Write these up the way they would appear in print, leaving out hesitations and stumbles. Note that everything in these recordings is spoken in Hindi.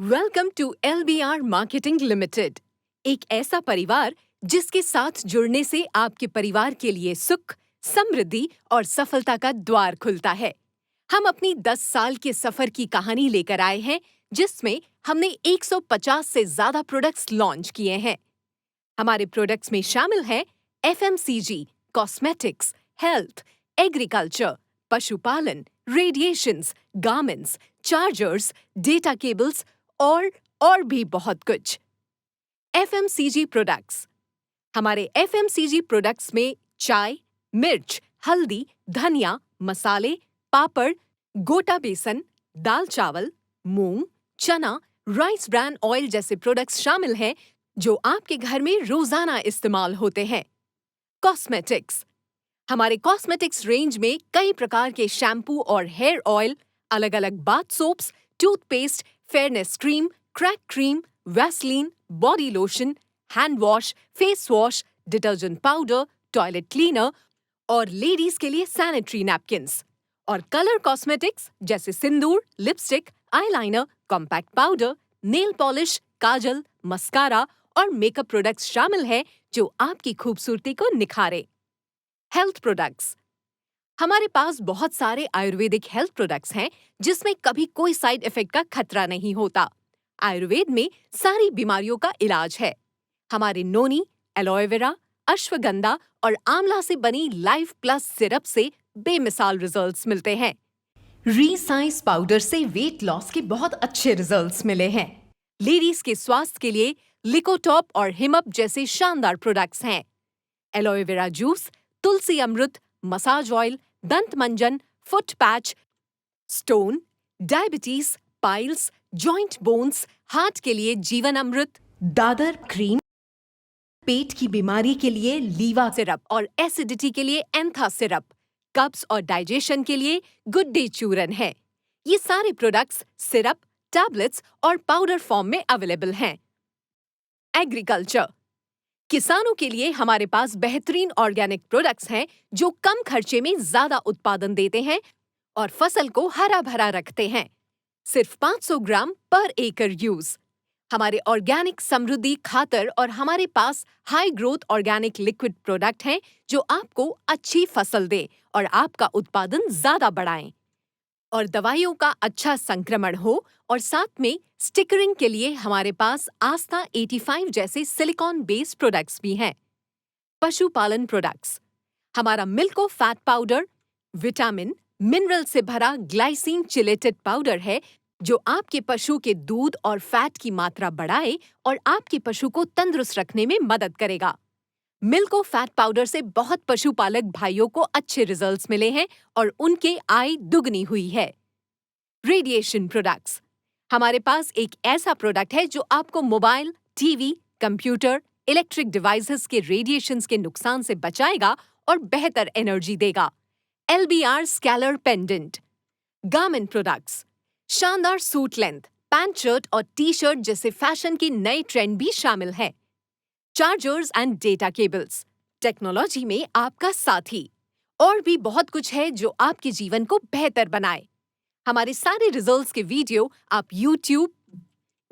Welcome to LBR marketing limited, एक ऐसा परिवार जिसके साथ जुड़ने से आपके परिवार के लिए सुख, समृद्धि और सफलता का द्वार खुलता है। हम अपनी 10 साल के सफर की कहानी लेकर आए हैं, जिसमें हमने 150 से ज्यादा प्रोडक्ट्स लॉन्च किए हैं। हमारे प्रोडक्ट्स में शामिल हैं FMCG, कॉस्मेटिक्स, हेल्थ, एग्रीकल्चर, पशुपालन, radiations, garments, chargers, data cables और भी बहुत कुछ। FMCG products. हमारे FMCG प्रोडक्ट्स में चाय, मिर्च, हल्दी, धनिया, मसाले, पापड़, गोटा बेसन, दाल चावल, मूंग, चना, राइस ब्रान ऑयल जैसे प्रोडक्ट्स शामिल हैं जो आपके घर में रोजाना इस्तेमाल होते हैं। कॉस्मेटिक्स। हमारे कॉस्मेटिक्स रेंज में कई प्रकार के शैम्पू और हेयर ऑयल, अलग-अलग bath soaps, toothpaste, fairness cream, crack cream, vaseline, body lotion, hand wash, face wash, detergent powder, toilet cleaner और लेडीज के लिए सैनिटरी नैपकिन्स। और कलर कॉस्मेटिक्स जैसे sindoor, lipstick, eyeliner, compact powder, nail polish, kajal, mascara और मेकअप प्रोडक्ट्स शामिल हैं जो आपकी खूबसूरती को निखारे। Health products. हमारे पास बहुत सारे आयुर्वेदिक हेल्थ प्रोडक्ट्स हैं जिसमें कभी कोई साइड इफेक्ट का खतरा नहीं होता। आयुर्वेद में सारी बीमारियों का इलाज है। हमारे नोनी, एलोवेरा, अश्वगंधा और आंवला से बनी लाइफ प्लस सिरप से बेमिसाल रिजल्ट्स मिलते हैं। रीसाइज पाउडर से वेट लॉस के बहुत अच्छे रिजल्ट्स मिले हैं। लेडीज के स्वास्थ्य के लिए लिकोटॉप और हिमअप जैसे शानदार प्रोडक्ट्स हैं। एलोवेरा जूस, तुलसी अमृत, मसाज ऑयल, दंत मंजन, foot patch, stone, diabetes, piles, joint bones, heart के लिए जीवन अमृत, दादर क्रीम, पेट की बीमारी के लिए लीवा सिरप और एसिडिटी के लिए एंथा सिरप, कब्ज और डाइजेशन के लिए गुड डे चूरन है। ये सारे प्रोडक्ट्स सिरप, टैबलेट्स और पाउडर फॉर्म में अवेलेबल हैं। एग्रीकल्चर। किसानों के लिए हमारे पास बेहतरीन ऑर्गेनिक प्रोडक्ट्स हैं जो कम खर्चे में ज्यादा उत्पादन देते हैं और फसल को हरा भरा रखते हैं। सिर्फ 500 ग्राम पर एकड़ यूज। हमारे ऑर्गेनिक समृद्धि खातर और हमारे पास high growth organic liquid product हैं जो आपको अच्छी फसल दे और आपका उत्पादन ज्यादा बढ़ाएं। और दवाइयों का अच्छा संक्रमण हो और साथ में स्टिकरिंग के लिए हमारे पास आस्था 85 जैसे सिलिकॉन बेस्ड प्रोडक्ट्स भी हैं। पशुपालन प्रोडक्ट्स। हमारा मिल्को फैट पाउडर विटामिन, मिनरल से भरा ग्लाइसिन चिलेटेड पाउडर है जो आपके पशु के दूध और फैट की मात्रा बढ़ाए और आपके पशु को तंदुरुस्त रखने में मदद करेगा। मिल्को फैट पाउडर से बहुत पशुपालक भाइयों को अच्छे रिजल्ट्स मिले हैं और उनके आय दुगनी हुई है। Radiation products. हमारे पास एक ऐसा प्रोडक्ट है जो आपको mobile, TV, computer, electric devices के रेडिएशंस के नुकसान से बचाएगा और बेहतर एनर्जी देगा। LBR scalar pendant. Garment products. शानदार सूट लेंथ, पैंट शर्ट और टी शर्ट जैसे फैशन के नए ट्रेंड भी शामिल हैं। Chargers and data cables. Technology में आपका साथी। और भी बहुत कुछ है जो आपके जीवन को बेहतर बनाए। हमारे सारे रिजल्ट्स के वीडियो आप YouTube,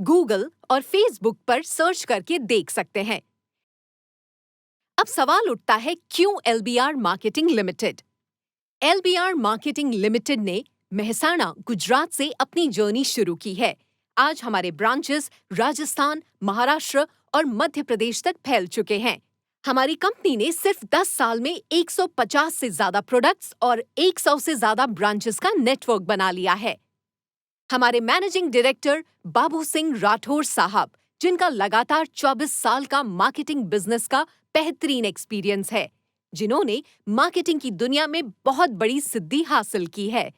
गूगल और फेसबुक पर सर्च करके देख सकते हैं। अब सवाल उठता है, क्यों LBR marketing limited? LBR marketing limited ने मेहसाणा, गुजरात से अपनी जर्नी शुरू की है। आज हमारे ब्रांचेस राजस्थान, महाराष्ट्र और मध्य प्रदेश तक फैल चुके हैं। हमारी कंपनी ने सिर्फ 10 साल में 150 से ज्यादा प्रोडक्ट्स और 100 से ज्यादा ब्रांचेस का नेटवर्क बना लिया है। हमारे मैनेजिंग डायरेक्टर बाबू सिंह राठौर साहब, जिनका लगातार 24 साल का मार्केटिंग बिजनेस का बेहतरीन एक्सपीरियंस है, जिन्होंने मार्केटिंग की दुनिया में बहुत बड़ी सिद्धि हासिल की है।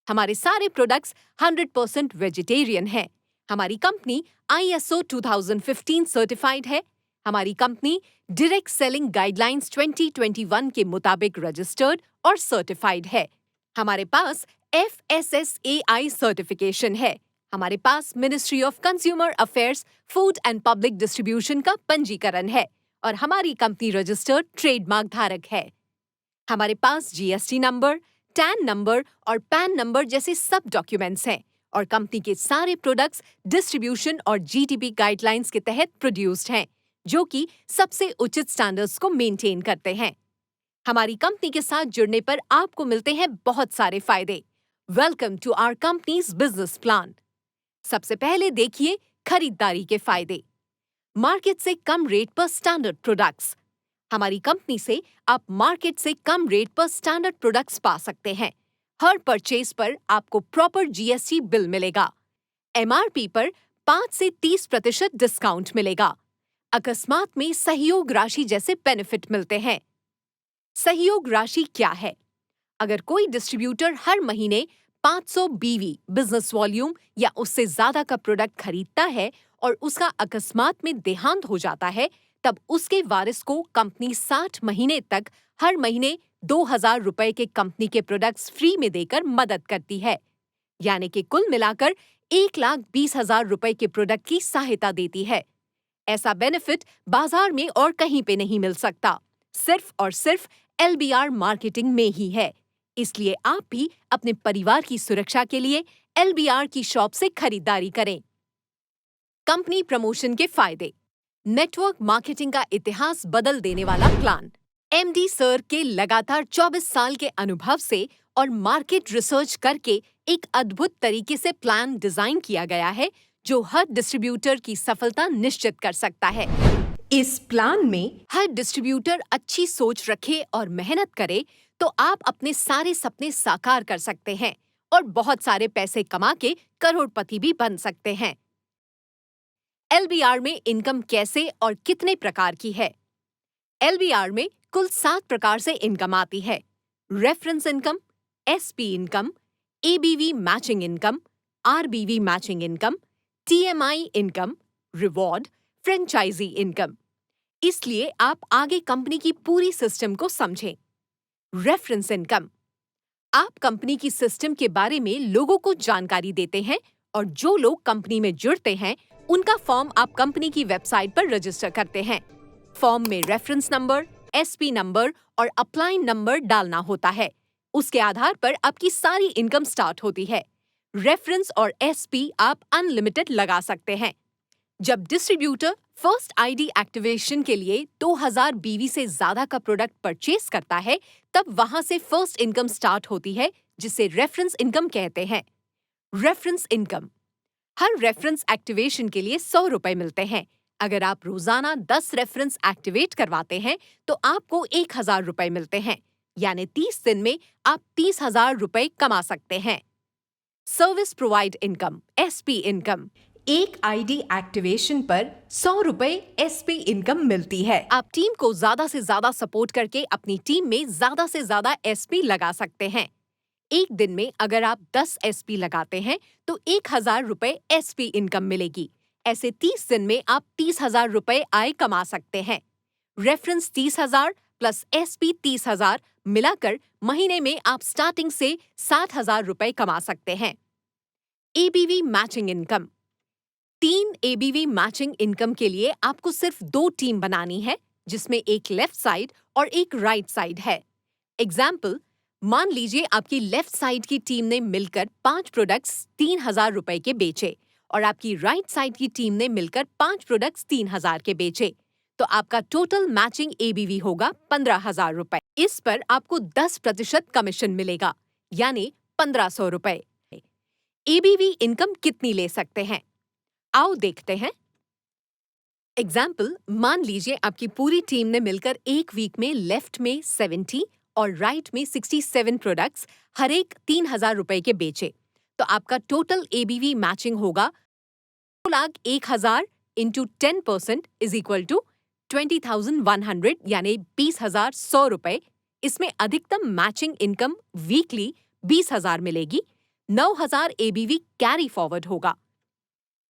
हमारे सारे प्रोडक्ट्स 100% वेजिटेरियन हैं। हमारी कंपनी ISO 2015 सर्टिफाइड है। हमारी कंपनी डायरेक्ट सेलिंग गाइडलाइंस 2021 के मुताबिक रजिस्टर्ड और सर्टिफाइड है। हमारे पास FSSAI सर्टिफिकेशन है। हमारे पास ministry of consumer affairs, food and public distribution का पंजीकरण है और हमारी कंपनी रजिस्टर्ड ट्रेडमार्क धारक है। हमारे पास GST नंबर, टैन नंबर और पैन नंबर जैसे सब डॉक्यूमेंट्स हैं और कंपनी के सारे प्रोडक्ट्स डिस्ट्रीब्यूशन और जीटीपी गाइडलाइंस के तहत प्रोड्यूस्ड हैं, जो कि सबसे उचित स्टैंडर्ड्स को मेंटेन करते हैं। हमारी कंपनी के साथ जुड़ने पर आपको मिलते हैं बहुत सारे फायदे। Welcome to our company's business plan. सबसे पहले देखिए खरीदारी के फायदे। मार्केट से कम रेट पर स्टैंडर्ड प्रोडक्ट्स। हमारी कंपनी से आप मार्केट से कम रेट पर स्टैंडर्ड प्रोडक्ट्स पा सकते हैं। हर परचेज पर आपको प्रॉपर जीएसटी बिल मिलेगा। एमआरपी पर 5 से 30% डिस्काउंट मिलेगा। अकस्मात में सहयोग राशि जैसे बेनिफिट मिलते हैं। सहयोग राशि क्या है? अगर कोई डिस्ट्रीब्यूटर हर महीने 500 बीवी बिजनेस वॉल्यूम या उससे ज्यादा का प्रोडक्ट खरीदता है और उसका अकस्मात में देहांत हो जाता है, तब उसके वारिस को कंपनी 60 महीने तक हर महीने 2,000 रुपए के कंपनी के प्रोडक्ट्स फ्री में देकर मदद करती है। यानी कि कुल मिलाकर 1,20,000 रुपए के प्रोडक्ट की सहायता देती है। ऐसा बेनिफिट बाजार में और कहीं पे नहीं मिल सकता, सिर्फ और सिर्फ एलबीआर मार्केटिंग में ही है। इसलिए आप भी अपने परिवार की सुरक्षा के लिए एलबीआर की शॉप से खरीदारी करें। कंपनी प्रमोशन के फायदे। नेटवर्क मार्केटिंग का इतिहास बदल देने वाला प्लान। एमडी सर के लगातार 24 साल के अनुभव से और मार्केट रिसर्च करके एक अद्भुत तरीके से प्लान डिजाइन किया गया है, जो हर डिस्ट्रीब्यूटर की सफलता निश्चित कर सकता है। इस प्लान में हर डिस्ट्रीब्यूटर अच्छी सोच रखे और मेहनत करे तो आप अपने सारे सपने साकार कर सकते हैं और बहुत सारे पैसे कमा के करोड़पति भी बन सकते हैं। एलबीआर में इनकम कैसे और कितने प्रकार की है? एलबीआर में कुल 7 प्रकार से इनकम आती है। Reference income, SP income, ABV matching income, RBV matching income, TMI income, reward, franchise income. इसलिए आप आगे कंपनी की पूरी सिस्टम को समझें। Reference income. आप कंपनी की सिस्टम के बारे में लोगों को जानकारी देते हैं और जो लोग कंपनी में जुड़ते हैं उनका फॉर्म आप कंपनी की वेबसाइट पर रजिस्टर करते हैं। फॉर्म में रेफरेंस नंबर, एसपी नंबर और अपलाइन नंबर डालना होता है। उसके आधार पर आपकी सारी इनकम स्टार्ट होती है। रेफरेंस और एसपी आप अनलिमिटेड लगा सकते हैं। जब डिस्ट्रीब्यूटर फर्स्ट आईडी एक्टिवेशन के लिए 2,000 बीवी से ज्यादा का प्रोडक्ट परचेज करता है, तब वहां से फर्स्ट इनकम स्टार्ट होती है, जिसे रेफरेंस इनकम कहते हैं। Reference income. हर रेफरेंस एक्टिवेशन के लिए 100 रुपए मिलते हैं। अगर आप रोजाना 10 रेफरेंस एक्टिवेट करवाते हैं तो आपको 1,000 रुपए मिलते हैं, यानी 30 दिन में आप 30,000 रुपए कमा सकते हैं। Service provide income, SP income. एक आईडी एक्टिवेशन पर 100 रुपए एसपी इनकम मिलती है। आप टीम को ज्यादा से ज्यादा सपोर्ट करके अपनी टीम में ज्यादा से ज्यादा एसपी लगा सकते हैं। एक दिन में अगर आप 10 एसपी लगाते हैं तो 1,000 रुपए एसपी इनकम मिलेगी। ऐसे 30 दिन में आप 30,000 रुपए आय कमा सकते हैं। रेफरेंस 30,000 प्लस एसपी 30,000 मिलाकर महीने में आप स्टार्टिंग से 60,000 रुपए कमा सकते हैं। ABV matching income. 3 ABV matching income के लिए आपको सिर्फ 2 टीम बनानी है, जिसमें एक लेफ्ट साइड और एक राइट साइड है। एग्जाम्पल, मान लीजिए आपकी लेफ्ट साइड की टीम ने मिलकर 5 प्रोडक्ट्स 3,000 रुपए के बेचे और आपकी राइट साइड की टीम ने मिलकर 5 प्रोडक्ट्स 3,000 के बेचे, तो आपका टोटल मैचिंग एबीवी होगा 15,000 रुपए। इस पर आपको 10% कमीशन मिलेगा, यानी 1,500 रुपए। एबीवी इनकम कितनी ले सकते हैं? आओ देखते हैं। एग्जाम्पल, मान लीजिए आपकी पूरी टीम ने मिलकर एक वीक में लेफ्ट में 70 और राइट में 67 प्रोडक्ट्स हर एक 3,000 रुपए के बेचे, तो आपका टोटल एबीवी मैचिंग होगा 2,01,000 इंटू 10% इज इक्वल टू 20,100, यानी 20,100 रुपए। इसमें अधिकतम मैचिंग इनकम वीकली 20,000 मिलेगी। 9,000 एबीवी कैरी फॉरवर्ड होगा।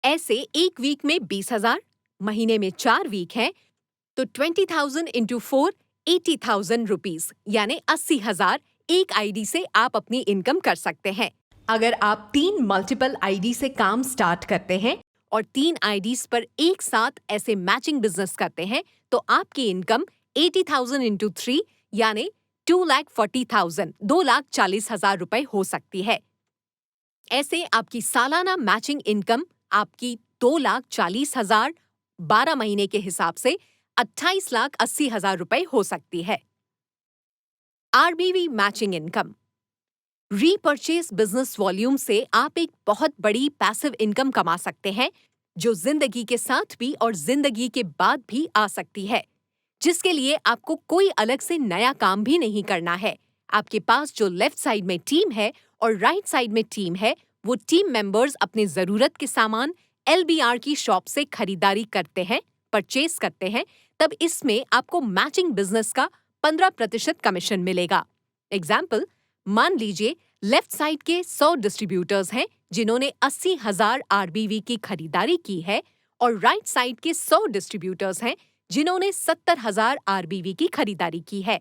ऐसे एक वीक में 20,000, महीने में 4 वीक हैं, तो 20,000 इंटू 4 80,000 रुपीज, यानी 80,000 एक आईडी से आप अपनी इनकम कर सकते हैं। अगर आप 3 मल्टीपल आईडी से काम स्टार्ट करते हैं और 3 आईडीज पर एक साथ ऐसे मैचिंग बिजनेस करते हैं, तो आपकी इनकम 80,000 इंटू 3 यानी 2,40,000 2,40,000 रुपए हो सकती है। ऐसे आपकी सालाना मैचिंग इनकम आपकी 2,40,000 12 महीने के हिसाब से 28,80,000 रुपए हो सकती है। RBV matching income repurchase business volume से आप एक बहुत बड़ी पैसिव इनकम कमा सकते हैं, जो जिंदगी के साथ भी और जिंदगी के बाद भी आ सकती है, जिसके लिए आपको कोई अलग से नया काम भी नहीं करना है। आपके पास जो लेफ्ट साइड में टीम है और राइट साइड में टीम है, वो टीम मेंबर्स अपने जरूरत के सामान एलबीआर की शॉप से खरीदारी करते हैं, परचेस करते हैं, तब इसमें आपको मैचिंग बिजनेस का 15% कमीशन मिलेगा। एग्जाम्पल, मान लीजिए लेफ्ट साइड के 100 डिस्ट्रीब्यूटर्स हैं जिन्होंने 80,000 आरबीवी की खरीदारी की है, और राइट साइड के 100 डिस्ट्रीब्यूटर्स हैं जिन्होंने 70,000 आरबीवी की खरीदारी की है।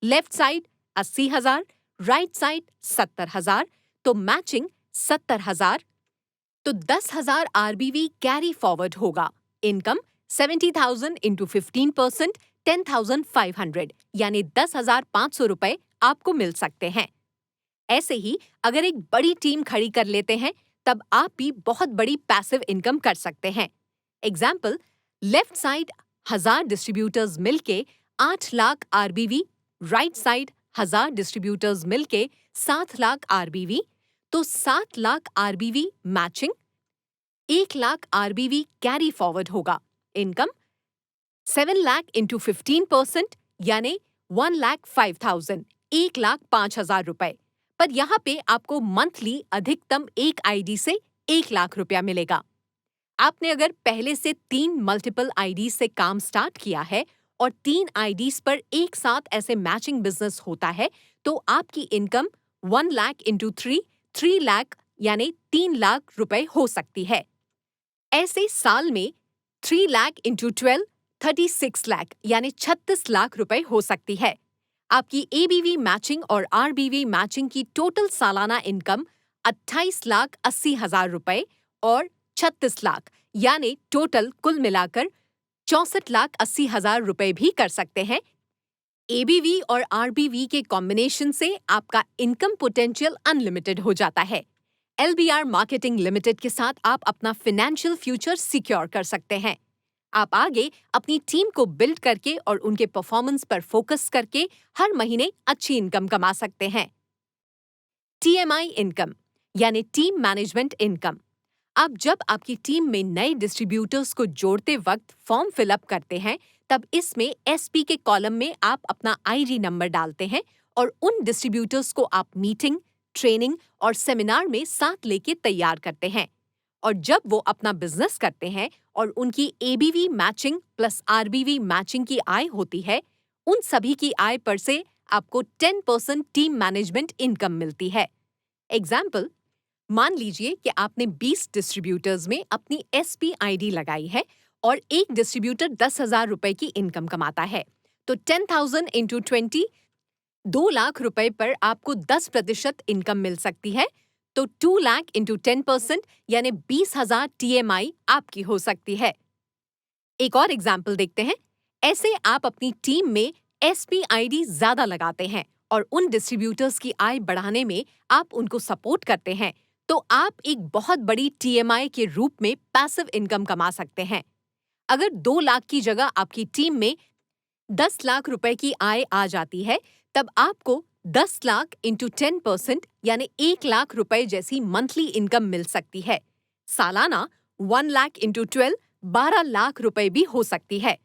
लेफ्ट साइड 80,000, राइट साइड 70,000, तो मैचिंग 70,000, तो 10,000 आरबीवी कैरी फॉरवर्ड होगा। इनकम 70,000 इंटू 15%, 10,500, यानी 10,500 रुपए आपको मिल सकते हैं। ऐसे ही अगर एक बड़ी टीम खड़ी कर लेते हैं, तब आप भी बहुत बड़ी पैसिव इनकम कर सकते हैं। एग्जाम्पल, लेफ्ट साइड 1,000 डिस्ट्रीब्यूटर्स मिलके 8 lakh RBV, right side 1,000 distributors मिलके 7 लाख आरबीवी, तो 7 lakh RBV matching, 1 lakh RBV carry forward होगा। इनकम 7 लाख इंटू 15%, यानी 1,05,000, 1,05,000 रुपए। पर यहाँ पे आपको मंथली अधिकतम एक आईडी से 1 लाख रुपया मिलेगा। आपने अगर पहले से 3 मल्टीपल आईडी से काम स्टार्ट किया है और 3 आईडीज पर एक साथ ऐसे मैचिंग बिजनेस होता है, तो आपकी इनकम 1 लाख इंटू 3 लाख, यानी 3 लाख रुपए हो सकती है। ऐसे साल में 3 लाख इंटू 12, 36 लाख, यानी 36 लाख रुपए हो सकती है। आपकी एबीवी मैचिंग और आरबीवी मैचिंग की टोटल सालाना इनकम 28,80,000 रुपए और 36 लाख, यानी टोटल कुल मिलाकर 64,80,000 रुपए भी कर सकते हैं। एबीवी और आरबीवी के कॉम्बिनेशन से आपका इनकम पोटेंशियल अनलिमिटेड हो जाता है। एलबीआर मार्केटिंग लिमिटेड के साथ आप अपना फाइनेंशियल फ्यूचर सिक्योर कर सकते हैं। आप आगे अपनी टीम को बिल्ड करके और उनके परफॉर्मेंस पर फोकस करके हर महीने अच्छी इनकम कमा सकते हैं। टीएमआई इनकम यानी टीम मैनेजमेंट इनकम। आप जब आपकी टीम में नए डिस्ट्रीब्यूटर्स को जोड़ते वक्त फॉर्म फिलअप करते हैं, तब इसमें एसपी के कॉलम में आप अपना आईडी नंबर डालते हैं और उन डिस्ट्रीब्यूटर्स को आप मीटिंग, ट्रेनिंग और सेमिनार में साथ लेके तैयार करते हैं। और जब वो अपना बिजनेस करते हैं और उनकी एबीवी मैचिंग प्लस आरबीवी मैचिंग की आय होती है, उन सभी की आय पर से आपको 10% टीम मैनेजमेंट इनकम मिलती है। एग्जाम्पल, मान लीजिए कि आपने 20 डिस्ट्रीब्यूटर्स में अपनी एसपी आईडी लगाई है और एक डिस्ट्रीब्यूटर 10,000 रुपए की इनकम कमाता है, तो 10,000 इंटू 20, 2 लाख रुपए पर आपको 10% इनकम मिल सकती है, तो 2 लाख इंटू 10%, यानी 20,000 टीएमआई आपकी हो सकती है। एक और एग्जाम्पल देखते हैं। ऐसे आप अपनी टीम में एसपी आईडी ज्यादा लगाते हैं और उन डिस्ट्रीब्यूटर्स की आय बढ़ाने में आप उनको सपोर्ट करते हैं, तो आप एक बहुत बड़ी टीएमआई के रूप में पैसिव इनकम कमा सकते हैं। अगर 2 लाख की जगह आपकी टीम में 10 लाख रुपए की आय आ जाती है, तब आपको 10 लाख इंटू 10%, यानी 1 लाख रुपए जैसी मंथली इनकम मिल सकती है। सालाना 1 लाख इंटू 12, 12 लाख रुपए भी हो सकती है।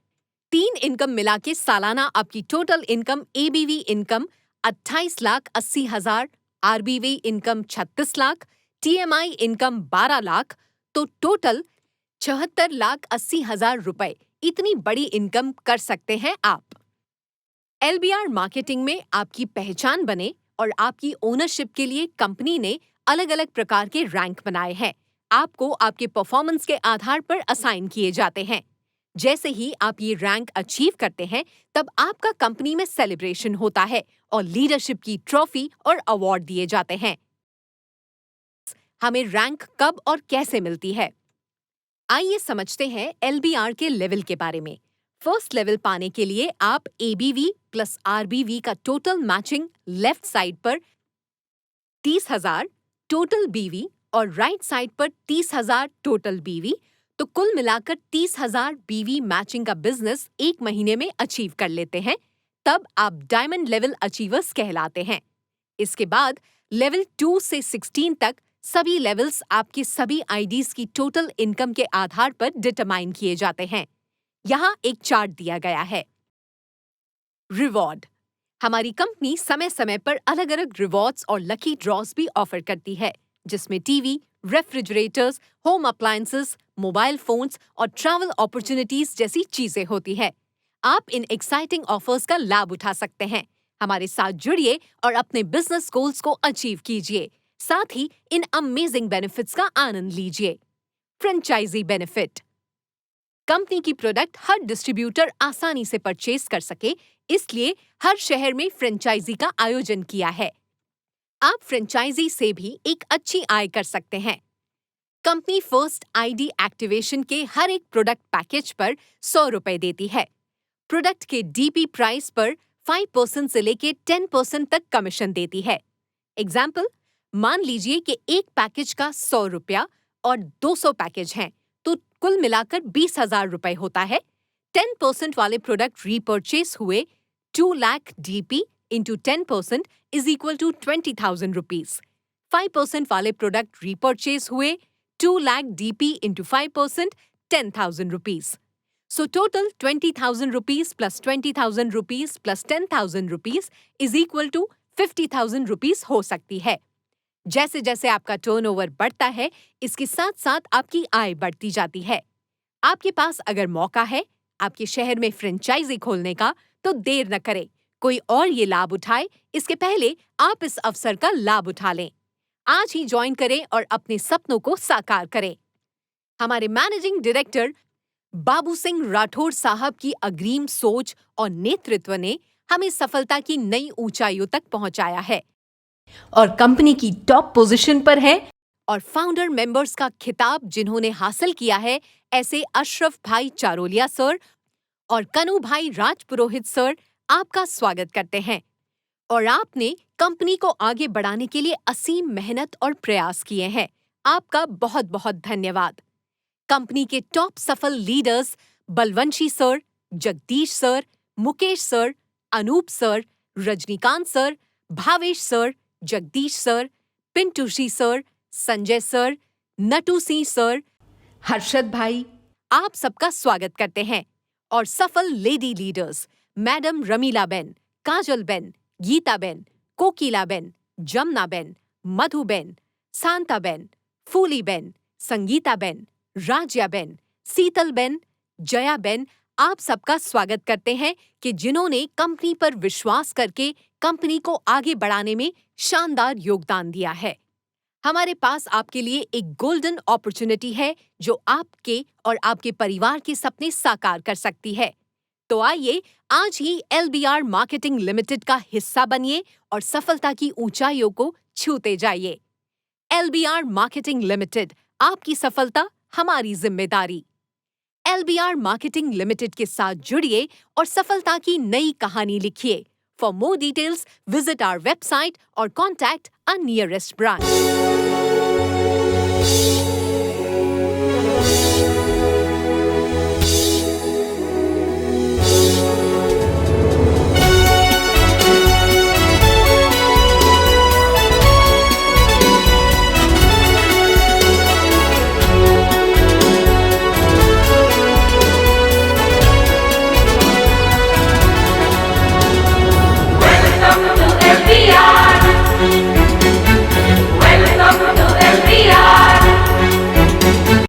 3 इनकम मिला के सालाना आपकी total income ABV income 28,80,000, RBV income 36 lakh, TMI income 12 lakh, तो टोटल 74,80,000 रुपए इतनी बड़ी इनकम कर सकते हैं आप। एलबीआर मार्केटिंग में आपकी पहचान बने और आपकी ओनरशिप के लिए कंपनी ने अलग-अलग प्रकार के रैंक बनाए हैं। आपको आपके परफॉर्मेंस के आधार पर असाइन किए जाते हैं। जैसे ही आप ये रैंक अचीव करते हैं, तब आपका कंपनी में सेलिब्रेशन होता है और लीडरशिप की ट्रॉफी और अवार्ड दिए जाते हैं। हमें रैंक कब और कैसे मिलती है? आइए समझते हैं एलबीआर के लेवल के बारे में। फर्स्ट लेवल पाने के लिए आप एबीवी प्लस आरबीवी का टोटल मैचिंग लेफ्ट साइड पर 30,000, टोटल बीवी और राइट साइड पर 30,000 टोटल बीवी, तो कुल मिलाकर 30,000 बीवी मैचिंग का बिजनेस 1 महीने में अचीव कर लेते हैं, तब आप डायमंड लेवल अचीवर्स कहलाते हैं। इसके बाद लेवल 2 से 16 तक सभी लेवल्स आपके सभी आईडीज की टोटल इनकम के आधार पर डिटरमाइन किए जाते हैं। यहाँ एक चार्ट दिया गया है। रिवॉर्ड। हमारी कंपनी समय समय पर अलग अलग रिवॉर्ड्स और लकी ड्रॉज भी ऑफर करती है, जिसमें TV, refrigerators, home appliances, mobile phones और ट्रैवल अपॉर्चुनिटीज जैसी चीजें होती है। आप इन एक्साइटिंग ऑफर्स का लाभ उठा सकते हैं। हमारे साथ जुड़िए और अपने बिजनेस गोल्स को अचीव कीजिए। साथ ही इन अमेजिंग बेनिफिट्स का आनंद लीजिए। Franchisee benefit. कंपनी की प्रोडक्ट हर डिस्ट्रीब्यूटर आसानी से परचेज कर सके, इसलिए हर शहर में फ्रेंचाइजी का आयोजन किया है। आप फ्रेंचाइजी से भी एक अच्छी आय कर सकते हैं। कंपनी फर्स्ट आईडी एक्टिवेशन के हर एक प्रोडक्ट पैकेज पर 100 रुपए देती है। प्रोडक्ट के डीपी प्राइस पर 5% से लेके 10% तक कमीशन देती है। एग्जाम्पल, मान लीजिए कि एक पैकेज का 100 रुपया और 200 पैकेज हैं, तो कुल मिलाकर 20,000 रुपए होता है। 10% वाले प्रोडक्ट रीपर्चेस हुए 2 lakh DP into 10% is equal to 20,000 rupees. 5% वाले प्रोडक्ट रीपर्चेस हुए 2 lakh DP into 5%, 10,000 rupees. So total 20,000 rupees plus 20,000 rupees plus 10,000 rupees is equal to 50,000 rupees हो सकती है। जैसे जैसे आपका टर्नओवर बढ़ता है, इसके साथ साथ आपकी आय बढ़ती जाती है। आपके पास अगर मौका है आपके शहर में फ्रेंचाइजी खोलने का, तो देर न करें, कोई और ये लाभ उठाए इसके पहले आप इस अवसर का लाभ उठा लें। आज ही ज्वाइन करें और अपने सपनों को साकार करें। हमारे मैनेजिंग डायरेक्टर बाबू सिंह राठौर साहब की अग्रिम सोच और नेतृत्व ने हमें सफलता की नई ऊंचाइयों तक पहुंचाया है और कंपनी की टॉप पोजीशन पर है। और फाउंडर मेंबर्स का खिताब जिन्होंने हासिल किया है, ऐसे अशरफ भाई चारोलिया सर और कनु भाई राजपुरोहित सर आपका स्वागत करते हैं। और आपने कंपनी को आगे बढ़ाने के लिए असीम मेहनत और प्रयास किए हैं। आपका बहुत बहुत धन्यवाद। कंपनी के टॉप सफल leaders Balvanshi sir, Jagdish sir, Mukesh sir, Anoop sir, Rajinikanth sir, Bhavesh sir, Jagdish sir, Pintushi sir, Sanjay sir, Natu Singh sir, Harshad bhai, आप सबका स्वागत करते हैं। और सफल lady leaders madam Ramila ben, Kajal ben, Geeta ben, Kokila ben, Jamuna ben, Madhu ben, Shanta ben, Phuli ben, Sangeeta ben, Rajiya ben, Sheetal ben, Jaya ben, आप सबका स्वागत करते हैं कि जिन्होंने कंपनी पर विश्वास करके कंपनी को आगे बढ़ाने में शानदार योगदान दिया है। हमारे पास आपके लिए एक गोल्डन अपॉर्चुनिटी है जो आपके और आपके परिवार के सपने साकार कर सकती है। तो आइए आज ही LBR मार्केटिंग लिमिटेड का हिस्सा बनिए और सफलता की ऊंचाइयों को छूते जाइए। LBR मार्केटिंग लिमिटेड, आपकी सफलता हमारी जिम्मेदारी। LBR मार्केटिंग लिमिटेड के साथ जुड़िए और सफलता की नई कहानी लिखिए। For more details visit our website और कॉन्टैक्ट आवर नियरेस्ट ब्रांच।